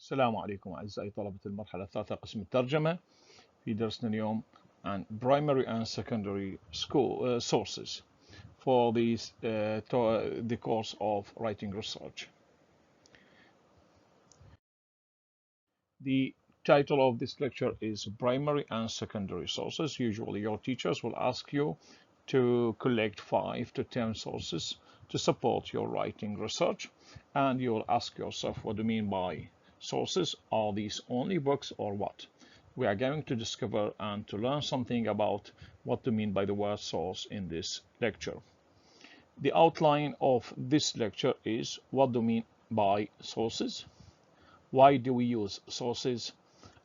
السلام عليكم أعزائي طلبة المرحلة الثالثة قسم الترجمة. في درسنا اليوم عن primary and secondary school sources for the course of writing research. The title of this lecture is primary and secondary sources. Usually your teachers will ask you to collect 5 to 10 sources to support your writing research, and you'll ask yourself, what do you mean by sources? Are these only books or what? We are going to discover and to learn something about what to mean by the word source in this lecture. The outline of this lecture is what do we mean by sources, why do we use sources,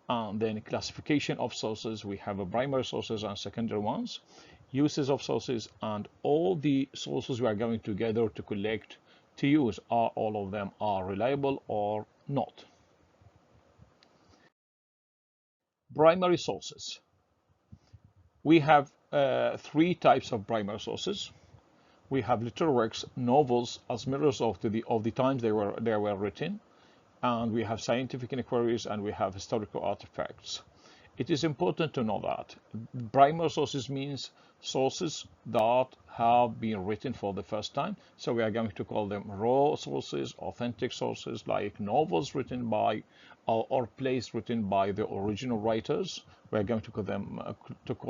and then classification of sources. We have a primary sources and secondary ones, uses of sources, and all the sources we are going to gather to collect to use, are all of them are reliable or not. Primary sources. We have 3 types of primary sources. We have literary works, novels, as mirrors of the times they were written, and we have scientific inquiries, and we have historical artifacts. It is important to know that primary sources means sources that have been written for the first time. So we are going to call them raw sources, authentic sources, like novels written by or plays written by the original writers. We are going to call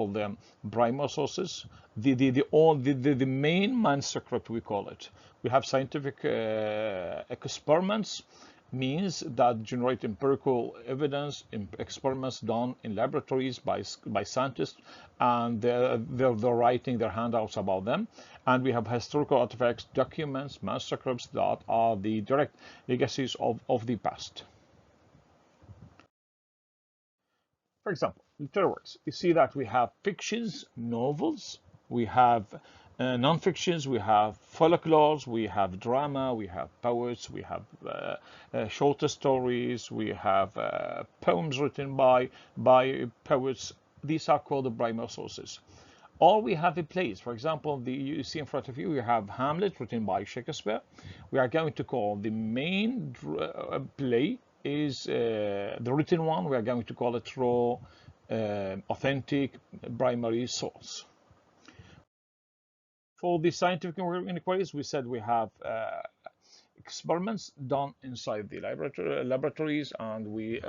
them primary sources. The main manuscript, we call it. We have scientific experiments, means that generate empirical evidence in experiments done in laboratories by scientists, and they're writing their handouts about them. And we have historical artifacts, documents, manuscripts that are the direct legacies of the past. For example, literary works. You see that we have fictions, novels, we have non-fictions, we have folklores, we have drama, we have poets, we have shorter stories, we have poems written by poets. These are called the primary sources. Or we have a plays. For example, you see in front of you, we have Hamlet written by Shakespeare. We are going to call the main play is the written one. We are going to call it raw, authentic, primary source. For the scientific inquiries, we said we have experiments done inside the laboratories, and we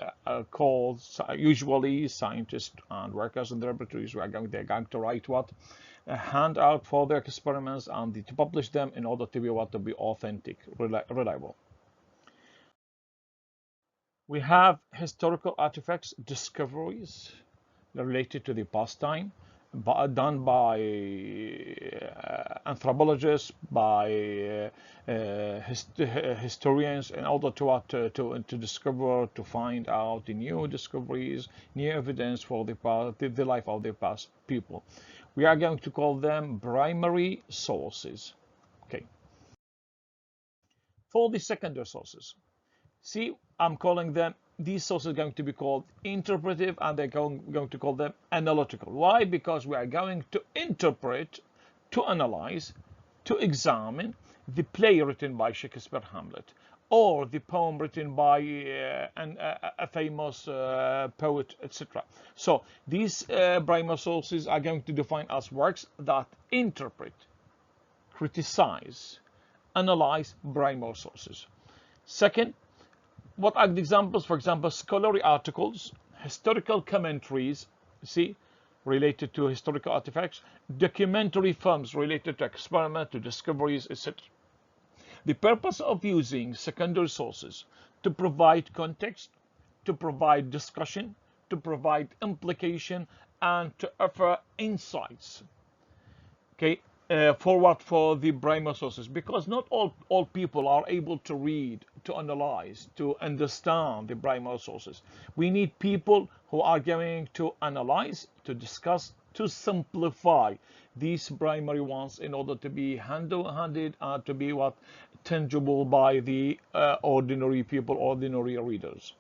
call usually scientists and workers in the laboratories. They're going to write what a handout for their experiments, and to publish them in order to be authentic, reliable. We have historical artifacts, discoveries related to the past time, done by anthropologists, by historians, in order to discover, to find out the new discoveries, new evidence for the life of the past people. We are going to call them primary sources. Okay. For the secondary sources, see, I'm calling them, these sources are going to be called interpretive, and they're going to call them analytical. Why? Because we are going to interpret, to analyze, to examine the play written by Shakespeare, Hamlet, or the poem written by a famous poet, etc. So these primary sources are going to define as works that interpret, criticize, analyze, primary sources. Second, what are the examples? For example, scholarly articles, historical commentaries, see, related to historical artifacts, documentary films related to experiments, to discoveries, etc. The purpose of using secondary sources to provide context, to provide discussion, to provide implication, and to offer insights. Okay. For the primary sources, because not all people are able to read, to analyze, to understand the primary sources. We need people who are going to analyze, to discuss, to simplify these primary ones in order to be handed and to be tangible by the ordinary people, ordinary readers.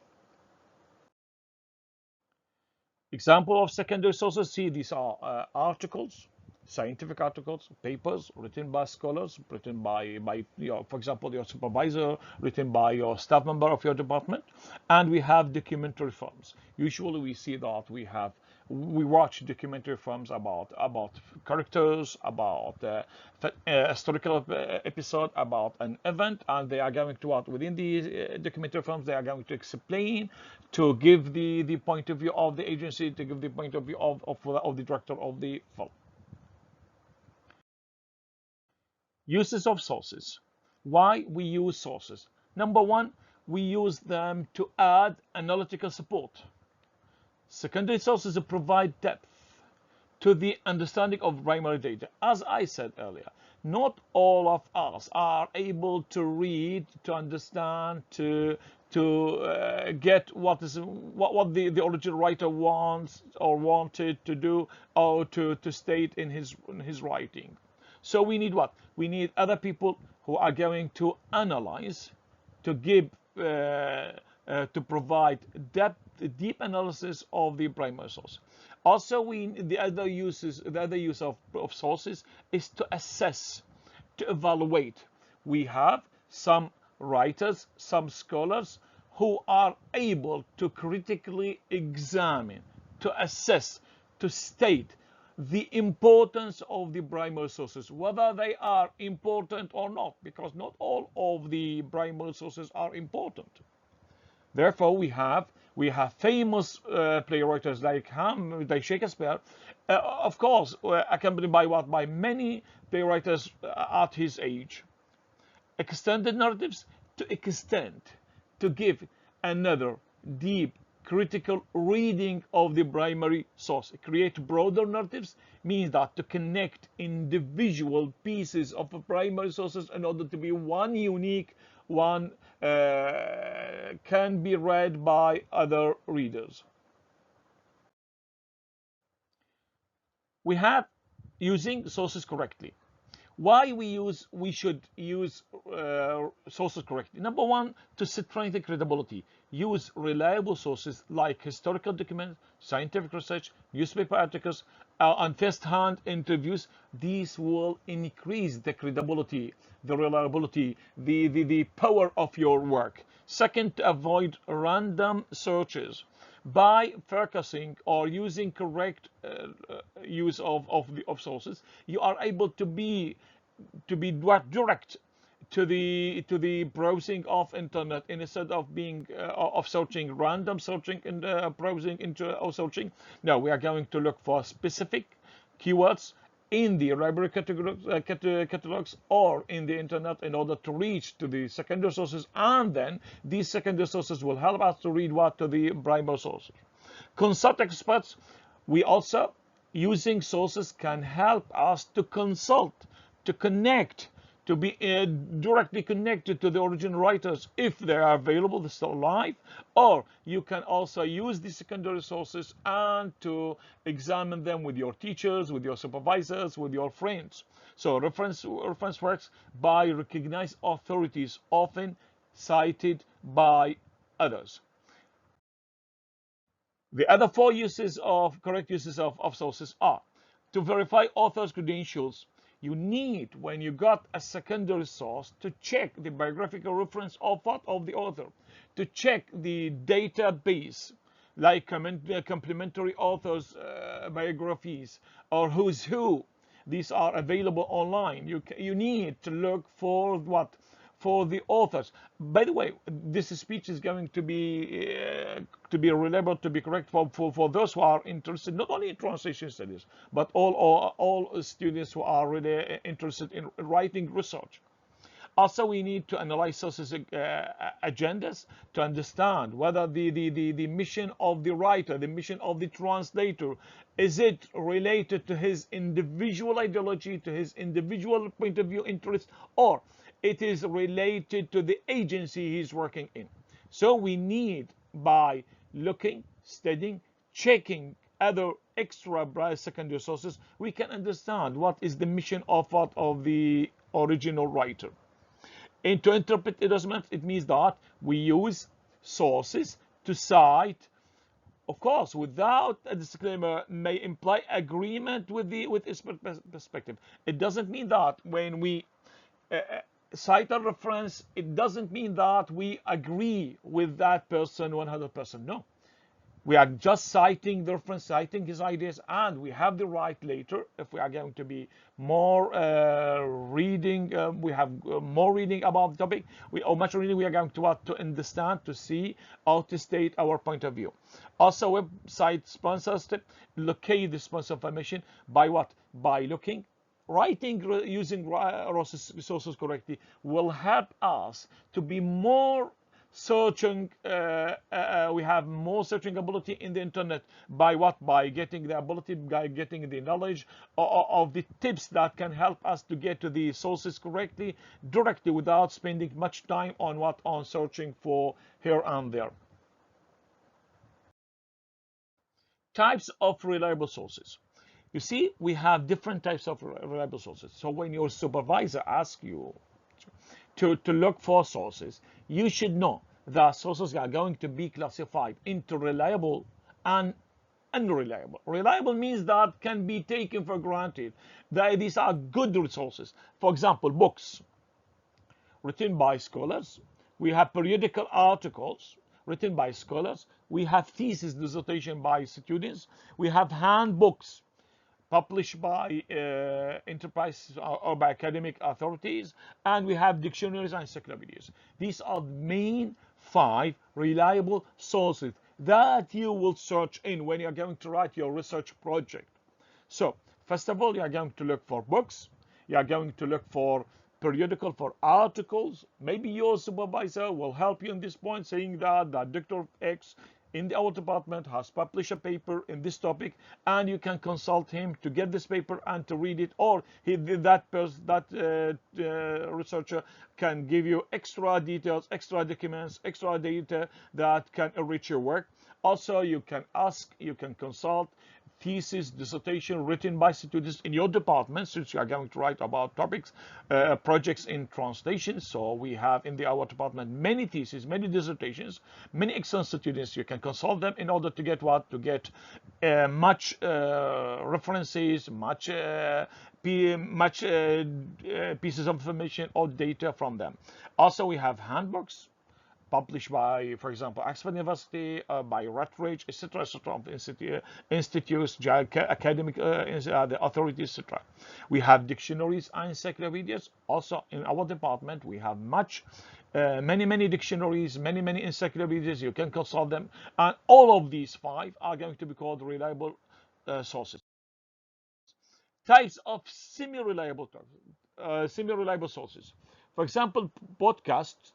Example of secondary sources, see, these are articles, scientific articles, papers written by scholars, written by for example, your supervisor, written by your staff member of your department. And we have documentary films. Usually we see that we watch documentary films about characters, about historical episode, about an event, and they are going to what within these documentary films they are going to explain, to give the point of view of the agency, to give the point of view of the director of the film. Uses of sources. Why we use sources? Number one, we use them to add analytical support. Secondary sources provide depth to the understanding of primary data. As I said earlier, not all of us are able to read, to understand, to get what the original writer wants or wanted to do, or to state in his writing. So we need what? We need other people who are going to analyze, to give, to provide deep analysis of the primary source. Also, the other use of sources is to assess, to evaluate. We have some writers, some scholars who are able to critically examine, to assess, to state the importance of the primary sources, whether they are important or not, because not all of the primary sources are important. Therefore, we have famous playwrights like Shakespeare, of course, accompanied by what? By many playwrights at his age. Extended narratives to give another deep critical reading of the primary source. Create broader narratives means that to connect individual pieces of the primary sources in order to be one unique one, can be read by other readers. We have using sources correctly. Why we should use sources correctly? Number one, to strengthen credibility. Use reliable sources like historical documents, scientific research, newspaper articles, and first-hand interviews. These will increase the credibility, the reliability, the power of your work. Second, to avoid random searches. By focusing or using correct use of sources, you are able to be direct to the browsing of internet, instead of being of searching, random searching, and browsing into or searching. Now we are going to look for specific keywords in the library catalogs or in the internet in order to reach to the secondary sources, and then these secondary sources will help us to read what to the primary sources. Consult experts. We also, using sources can help us to consult, to connect, to be directly connected to the original writers if they are available, they're still alive. Or you can also use the secondary sources and to examine them with your teachers, with your supervisors, with your friends. So reference works by recognized authorities, often cited by others. The other four correct uses of sources are to verify authors' credentials. You need, when you got a secondary source, to check the biographical reference of the author, to check the database, like complementary authors' biographies, or who's who. These are available online. You need to look for what? For the authors. By the way, this speech is going to be reliable, to be correct for those who are interested not only in translation studies, but all students who are really interested in writing research. Also, we need to analyze sources agendas to understand whether the mission of the writer, the mission of the translator, is it related to his individual ideology, to his individual point of view, interest, or it is related to the agency he's working in. So we need, by looking, studying, checking other extra secondary sources, we can understand what is the mission of the original writer. And to interpret endorsement, it means that we use sources to cite of course, without a disclaimer may imply agreement with its perspective. It doesn't mean that when we cite a reference, it doesn't mean that we agree with that person 100%. No. We are just citing the reference, citing his ideas, and we have the right later, if we are going to be more reading, we have more reading about the topic, or much reading, we are going to understand, to see, or to state our point of view. Also, website sponsors locate the sponsor information by what? By looking. Writing using resources correctly will help us to be more searching. We have more searching ability in the internet by what? By getting the ability, by getting the knowledge of the tips that can help us to get to the sources correctly, directly, without spending much time on what? On searching for here and there. Types of reliable sources. You see, we have different types of reliable sources. So when your supervisor asks you to look for sources, you should know that sources are going to be classified into reliable and unreliable. Reliable means that can be taken for granted, that these are good resources. For example, books written by scholars. We have periodical articles written by scholars. We have thesis dissertation by students. We have handbooks published by enterprises or by academic authorities, and we have dictionaries and encyclopedias. These are the main 5 reliable sources that you will search in when you're going to write your research project. So, first of all, you are going to look for books. You are going to look for periodical, for articles. Maybe your supervisor will help you in this point, saying that Dr. X in our department has published a paper in this topic, and you can consult him to get this paper and to read it, or that researcher can give you extra details, extra documents, extra data that can enrich your work. Also, you can ask, you can consult thesis, dissertation written by students in your department, since you are going to write about topics, projects in translation. So we have in our department many theses, many dissertations, many excellent students. You can consult them in order to get what? To get much references, much pieces of information or data from them. Also, we have handbooks published by, for example, Oxford University, by Rutledge, etc., etc., institutes, academic the authorities, etc. We have dictionaries and encyclopedias. Also, in our department, we have many dictionaries, many encyclopedias. You can consult them, and all of these 5 are going to be called reliable sources. Types of semi-reliable sources. For example, podcasts,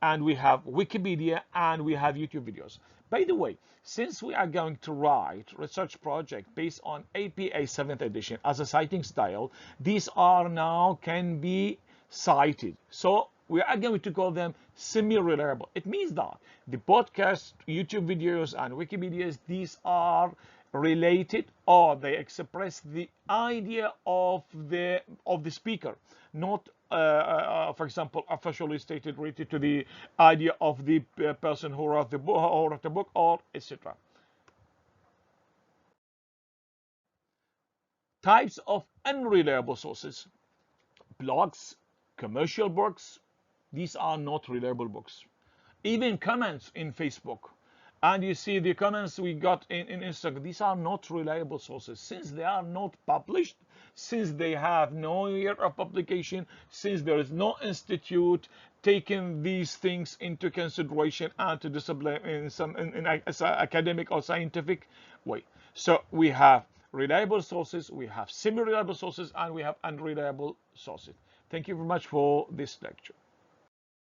and we have Wikipedia, and we have YouTube videos. By the way, since we are going to write research project based on APA 7th edition as a citing style, these are now can be cited. So we are going to call them semi-reliable. It means that the podcast, YouTube videos, and Wikipedias, these are related, or they express the idea of the speaker, not for example, officially stated related to the idea of the person who wrote the book, or etc. Types of unreliable sources. Blogs, commercial books, these are not reliable books. Even comments in Facebook, and you see the comments we got in Instagram, these are not reliable sources, since they are not published, since they have no year of publication, since there is no institute taking these things into consideration and to discipline in some academic or scientific way. So we have reliable sources, we have semi-reliable sources, and we have unreliable sources. Thank you very much for this lecture.